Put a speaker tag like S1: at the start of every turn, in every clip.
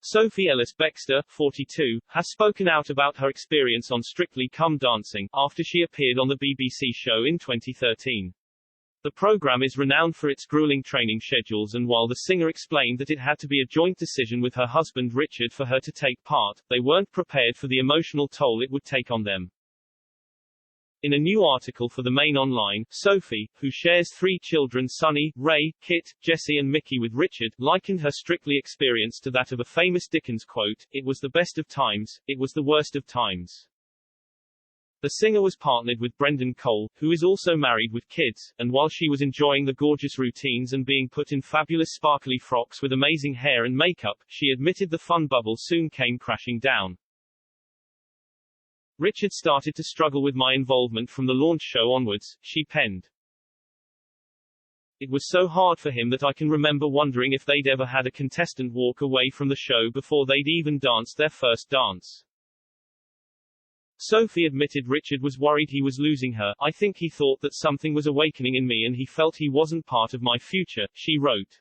S1: Sophie Ellis Bextor, 42, has spoken out about her experience on Strictly Come Dancing, after she appeared on the BBC show in 2013. The program is renowned for its grueling training schedules, and while the singer explained that it had to be a joint decision with her husband Richard for her to take part, they weren't prepared for the emotional toll it would take on them. In a new article for the Main Online, Sophie, who shares 3 children Sonny, Ray, Kit, Jessie and Mickey with Richard, likened her Strictly experience to that of a famous Dickens quote, "It was the best of times, it was the worst of times." The singer was partnered with Brendan Cole, who is also married with kids, and while she was enjoying the gorgeous routines and being put in fabulous sparkly frocks with amazing hair and makeup, she admitted the fun bubble soon came crashing down. "Richard started to struggle with my involvement from the launch show onwards," she penned. "It was so hard for him that I can remember wondering if they'd ever had a contestant walk away from the show before they'd even danced their first dance." Sophie admitted Richard was worried he was losing her. "I think he thought that something was awakening in me and he felt he wasn't part of my future," she wrote.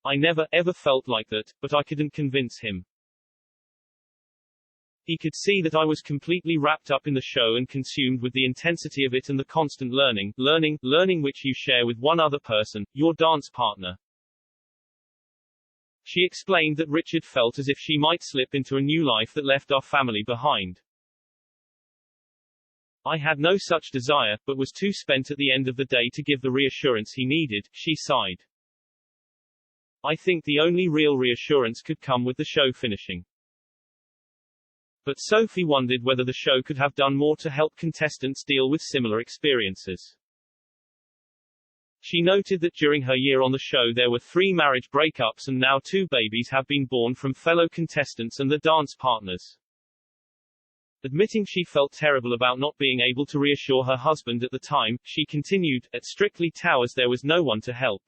S1: "I never, ever felt like that, but I couldn't convince him. He could see that I was completely wrapped up in the show and consumed with the intensity of it and the constant learning which you share with one other person, your dance partner." She explained that Richard felt as if she might slip into a new life that left our family behind. "I had no such desire, but was too spent at the end of the day to give the reassurance he needed," she sighed. "I think the only real reassurance could come with the show finishing." But Sophie wondered whether the show could have done more to help contestants deal with similar experiences. She noted that during her year on the show there were 3 marriage breakups and now 2 babies have been born from fellow contestants and their dance partners. Admitting she felt terrible about not being able to reassure her husband at the time, she continued, "At Strictly Towers there was no one to help.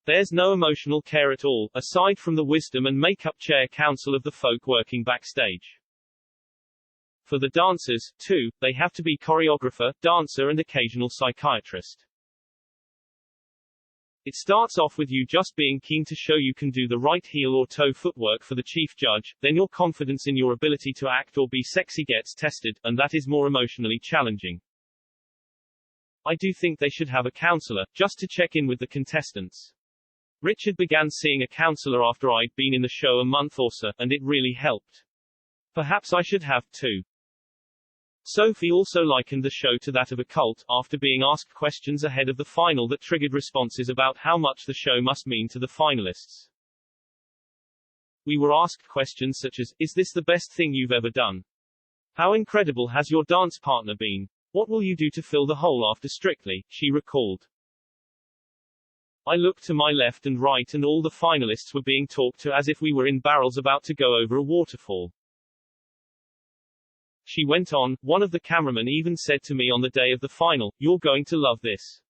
S1: There's no emotional care at all, aside from the wisdom and make-up chair counsel of the folk working backstage. For the dancers, too, they have to be choreographer, dancer and occasional psychiatrist. It starts off with you just being keen to show you can do the right heel or toe footwork for the chief judge, then your confidence in your ability to act or be sexy gets tested, and that is more emotionally challenging. I do think they should have a counselor, just to check in with the contestants. Richard began seeing a counselor after I'd been in the show a month or so, and it really helped. Perhaps I should have too." Sophie also likened the show to that of a cult, after being asked questions ahead of the final that triggered responses about how much the show must mean to the finalists. "We were asked questions such as, is this the best thing you've ever done? How incredible has your dance partner been? What will you do to fill the hole after Strictly?" she recalled. "I looked to my left and right and all the finalists were being talked to as if we were in barrels about to go over a waterfall." She went on, "One of the cameramen even said to me on the day of the final, 'You're going to love this.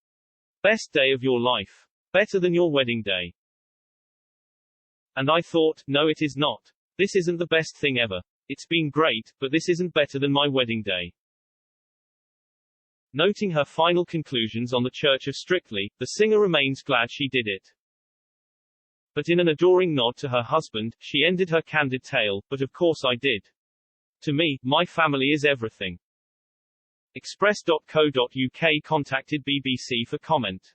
S1: Best day of your life. Better than your wedding day.' And I thought, no it is not. This isn't the best thing ever. It's been great, but this isn't better than my wedding day." Noting her final conclusions on the Church of Strictly, the singer remains glad she did it. But in an adoring nod to her husband, she ended her candid tale, "But of course I did. To me, my family is everything." Express.co.uk contacted BBC for comment.